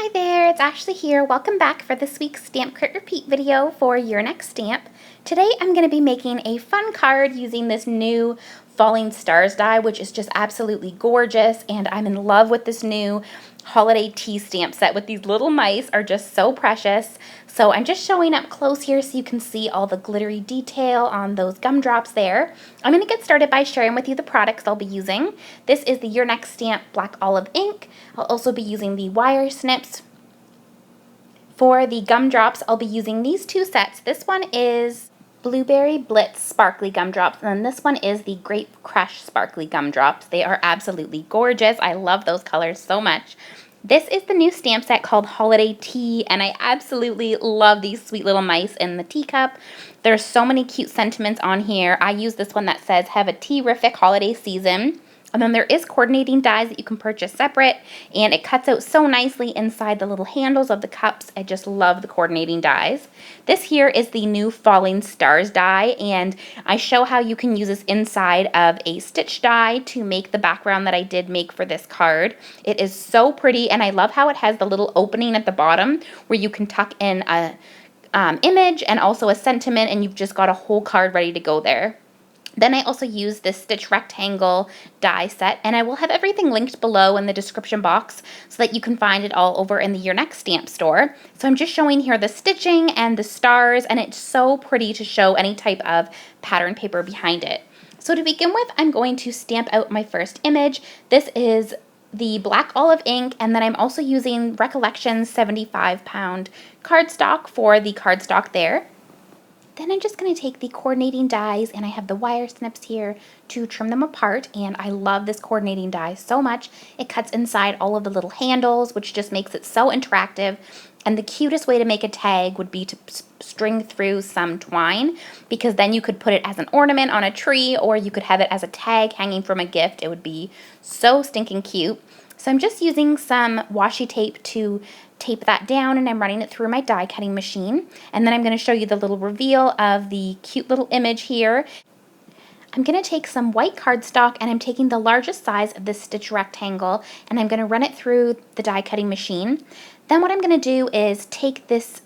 Hi there, it's Ashley here. Welcome back for this week's Stamp Crit Repeat video for Your Next Stamp. Today I'm going to be making a fun card using this new Falling Stars die, which is just absolutely gorgeous, and I'm in love with this new holiday tea stamp set with these little mice are just so precious. So I'm just showing up close here so you can see all the glittery detail on those gumdrops there. I'm going to get started by sharing with you the products I'll be using. This is the Your Next Stamp Black Olive ink. I'll also be using the wire snips. For the gumdrops, I'll be using these two sets. This one is Blueberry Blitz Sparkly Gumdrops, and then this one is the Grape Crush Sparkly Gumdrops. They are absolutely gorgeous. I love those colors so much. This is the new stamp set called Holiday Tea, and I absolutely love these sweet little mice in the teacup. There's so many cute sentiments on here. I use this one that says, "Have a tea-rific holiday season." And then there is coordinating dies that you can purchase separate, and it cuts out so nicely inside the little handles of the cups. I just love the coordinating dies. This here is the new Falling Stars die, and I show how you can use this inside of a stitch die to make the background that I did make for this card. It is so pretty, and I love how it has the little opening at the bottom where you can tuck in a image and also a sentiment, and you've just got a whole card ready to go there. Then I also use this stitch rectangle die set, and I will have everything linked below in the description box so that you can find it all over in the Your Next Stamp store. So I'm just showing here the stitching and the stars, and it's so pretty to show any type of pattern paper behind it. So to begin with, I'm going to stamp out my first image. This is the Black Olive ink, and then I'm also using Recollections 75-pound cardstock for the cardstock there. Then I'm just going to take the coordinating dies, and I have the wire snips here to trim them apart, and I love this coordinating die so much. It cuts inside all of the little handles, which just makes it so interactive. And the cutest way to make a tag would be to string through some twine, because then you could put it as an ornament on a tree, or you could have it as a tag hanging from a gift. It would be so stinking cute. So I'm just using some washi tape to tape that down, and I'm running it through my die cutting machine. And then I'm going to show you the little reveal of the cute little image here. I'm going to take some white cardstock, and I'm taking the largest size of this stitch rectangle, and I'm going to run it through the die cutting machine. Then what I'm going to do is take this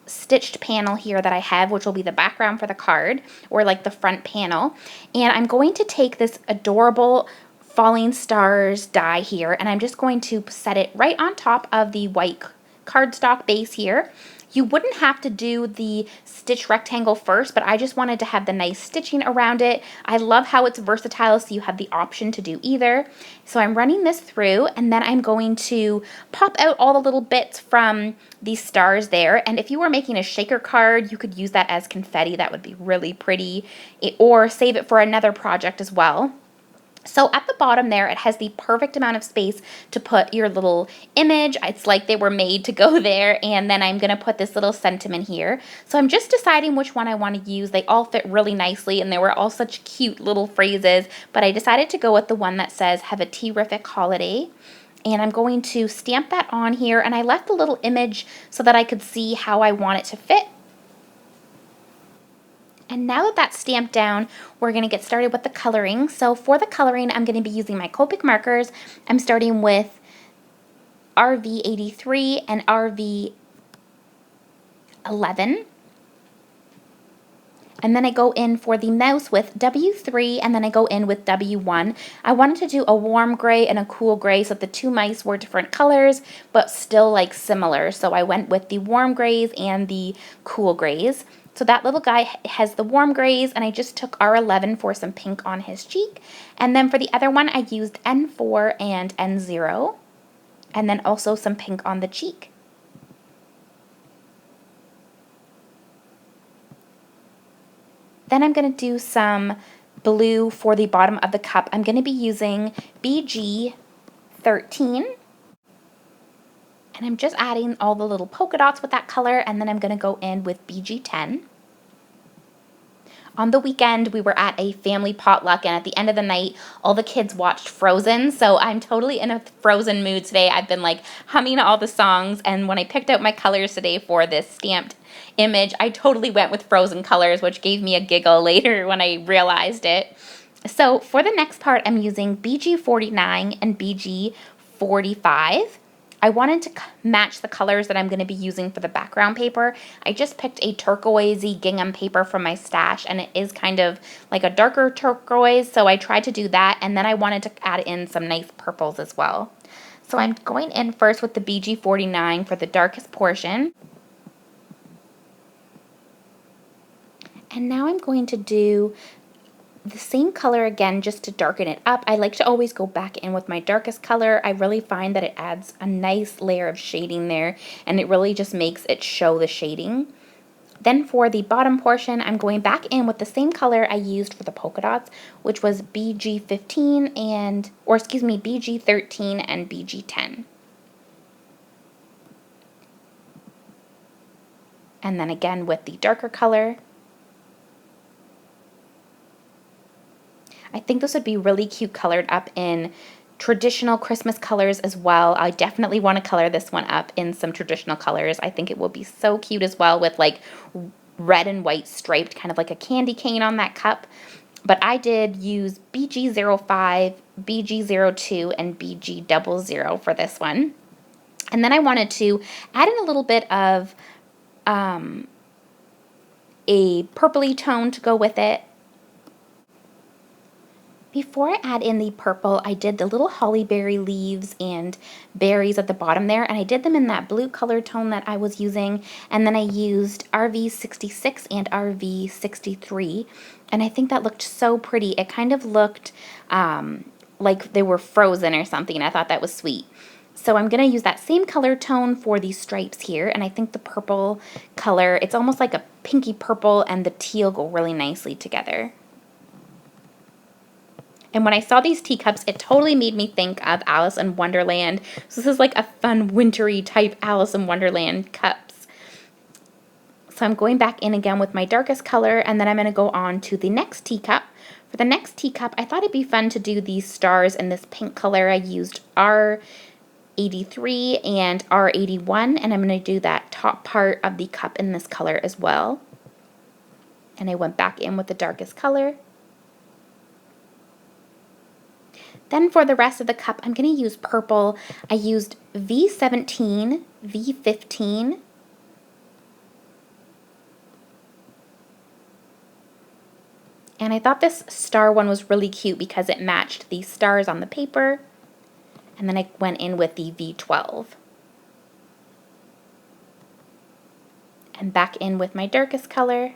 stitched panel here that I have, which will be the background for the card, or like the front panel, and I'm going to take this adorable Falling Stars die here, and I'm just going to set it right on top of the white cardstock base here. You wouldn't have to do the stitch rectangle first, but I just wanted to have the nice stitching around it. I love how it's versatile, so you have the option to do either. So I'm running this through, and then I'm going to pop out all the little bits from these stars there. And if you were making a shaker card, you could use that as confetti. That would be really pretty, or save it for another project as well. So at the bottom there, it has the perfect amount of space to put your little image. It's like they were made to go there. And then I'm going to put this little sentiment here. So I'm just deciding which one I want to use. They all fit really nicely, and they were all such cute little phrases. But I decided to go with the one that says, "Have a tea-rific holiday." And I'm going to stamp that on here. And I left the little image so that I could see how I want it to fit. And now that that's stamped down, we're going to get started with the coloring. So for the coloring, I'm going to be using my Copic markers. I'm starting with RV83 and RV11. And then I go in for the mouse with W3, and then I go in with W1. I wanted to do a warm gray and a cool gray so that the two mice were different colors, but still like similar. So I went with the warm grays and the cool grays. So that little guy has the warm grays, and I just took R11 for some pink on his cheek. And then for the other one, I used N4 and N0, and then also some pink on the cheek. Then I'm going to do some blue for the bottom of the cup. I'm going to be using BG13. And I'm just adding all the little polka dots with that color, and then I'm going to go in with BG10. On the weekend, we were at a family potluck, and at the end of the night, all the kids watched Frozen, so I'm totally in a Frozen mood today. I've been like humming all the songs, and when I picked out my colors today for this stamped image, I totally went with Frozen colors, which gave me a giggle later when I realized it. So for the next part, I'm using BG49 and BG45. I wanted to match the colors that I'm going to be using for the background paper. I just picked a turquoisey gingham paper from my stash, and it is kind of like a darker turquoise, so I tried to do that, and then I wanted to add in some nice purples as well. So I'm going in first with the BG49 for the darkest portion. And now I'm going to do the same color again just to darken it up. I like to always go back in with my darkest color. I really find that it adds a nice layer of shading there, and it really just makes it show the shading. Then for the bottom portion, I'm going back in with the same color I used for the polka dots, which was BG13 and, or excuse me, BG13 and BG10. And then again with the darker color. I think this would be really cute colored up in traditional Christmas colors as well. I definitely want to color this one up in some traditional colors. I think it will be so cute as well with like red and white striped, kind of like a candy cane on that cup. But I did use BG05, BG02, and BG00 for this one. And then I wanted to add in a little bit of a purpley tone to go with it. Before I add in the purple, I did the little holly berry leaves and berries at the bottom there, and I did them in that blue color tone that I was using, and then I used RV66 and RV63, and I think that looked so pretty. It kind of looked like they were frozen or something, and I thought that was sweet. So I'm going to use that same color tone for these stripes here, and I think the purple color, it's almost like a pinky purple, and the teal go really nicely together. And when I saw these teacups, it totally made me think of Alice in Wonderland. So this is like a fun wintry type Alice in Wonderland cups. So I'm going back in again with my darkest color, and then I'm going to go on to the next teacup. For the next teacup, I thought it'd be fun to do these stars in this pink color. I used R83 and R81, and I'm going to do that top part of the cup in this color as well. And I went back in with the darkest color. Then for the rest of the cup, I'm going to use purple. I used V17, V15, and I thought this star one was really cute because it matched the stars on the paper. And then I went in with the V12. And back in with my darkest color.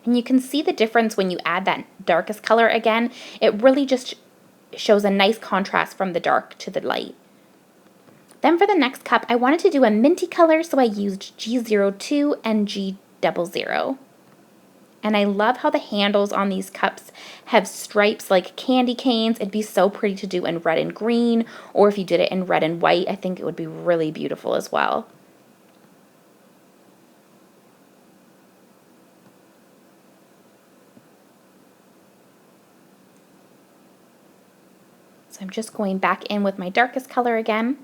And you can see the difference when you add that darkest color again. It really just shows a nice contrast from the dark to the light. Then for the next cup, I wanted to do a minty color, so I used G02 and G00. And I love how the handles on these cups have stripes like candy canes. It'd be so pretty to do in red and green, or if you did it in red and white, I think it would be really beautiful as well. So I'm just going back in with my darkest color again.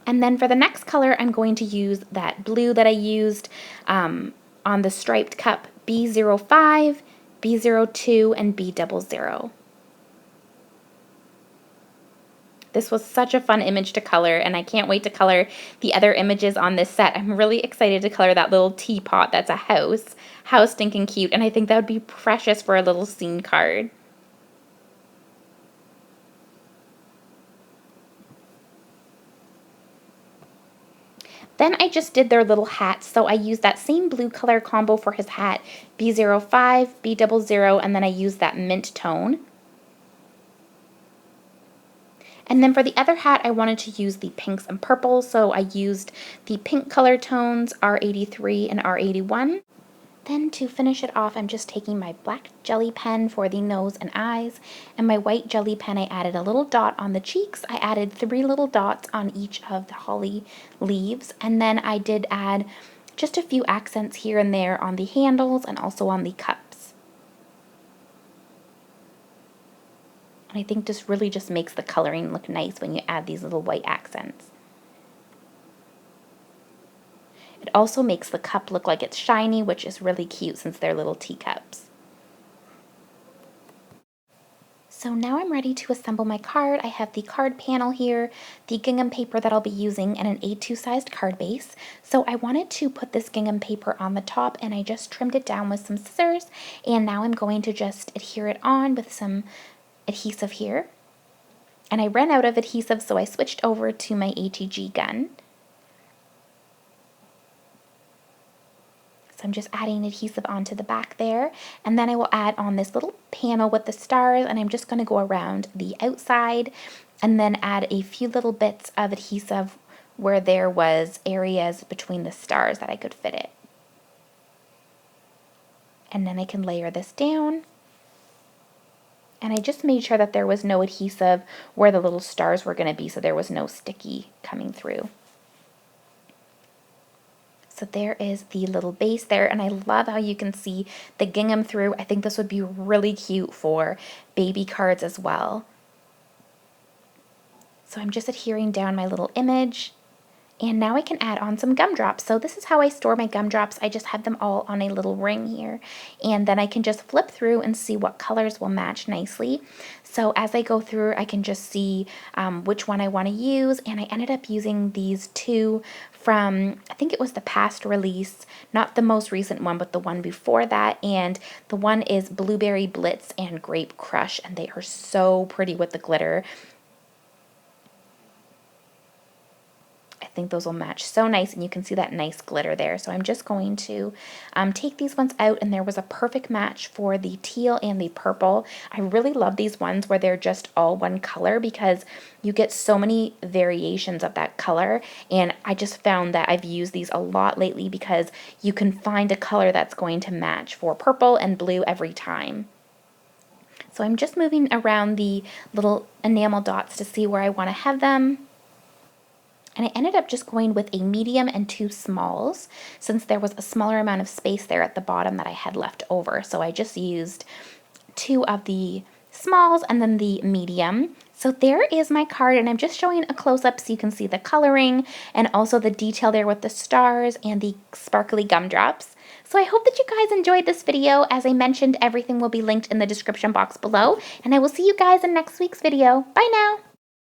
And then for the next color, I'm going to use that blue that I used on the striped cup, B05, B02, and B00. This was such a fun image to color, and I can't wait to color the other images on this set. I'm really excited to color that little teapot that's a house. How stinking cute, and I think that would be precious for a little scene card. Then I just did their little hats, so I used that same blue color combo for his hat, B05, B00, and then I used that mint tone. And then for the other hat, I wanted to use the pinks and purples, so I used the pink color tones, R83 and R81. Then to finish it off, I'm just taking my black jelly pen for the nose and eyes, and my white jelly pen, I added a little dot on the cheeks. I added 3 little dots on each of the holly leaves, and then I did add just a few accents here and there on the handles and also on the cups. And I think this really just makes the coloring look nice when you add these little white accents. It also makes the cup look like it's shiny, which is really cute since they're little teacups. So now I'm ready to assemble my card. I have the card panel here, the gingham paper that I'll be using, and an A2 sized card base. So I wanted to put this gingham paper on the top, and I just trimmed it down with some scissors, and now I'm going to just adhere it on with some adhesive here. And I ran out of adhesive, so I switched over to my ATG gun. So I'm just adding adhesive onto the back there, and then I will add on this little panel with the stars, and I'm just going to go around the outside and then add a few little bits of adhesive where there was areas between the stars that I could fit it. And then I can layer this down. And I just made sure that there was no adhesive where the little stars were going to be, so there was no sticky coming through. So there is the little base there, and I love how you can see the gingham through. I think this would be really cute for baby cards as well. So I'm just adhering down my little image, and now I can add on some gumdrops. So this is how I store my gumdrops. I just have them all on a little ring here, and then I can just flip through and see what colors will match nicely. So as I go through, I can just see which one I want to use, and I ended up using these two from, I think it was the past release, not the most recent one, but the one before that, and the one is Blueberry Blitz and Grape Crush, and they are so pretty with the glitter. I think those will match so nice, and you can see that nice glitter there. So I'm just going to take these ones out, and there was a perfect match for the teal and the purple. I really love these ones where they're just all one color because you get so many variations of that color, and I just found that I've used these a lot lately because you can find a color that's going to match for purple and blue every time. So I'm just moving around the little enamel dots to see where I want to have them. And I ended up just going with a medium and two smalls since there was a smaller amount of space there at the bottom that I had left over. So I just used two of the smalls and then the medium. So there is my card, and I'm just showing a close-up so you can see the coloring and also the detail there with the stars and the sparkly gumdrops. So I hope that you guys enjoyed this video. As I mentioned, everything will be linked in the description box below, and I will see you guys in next week's video. Bye now!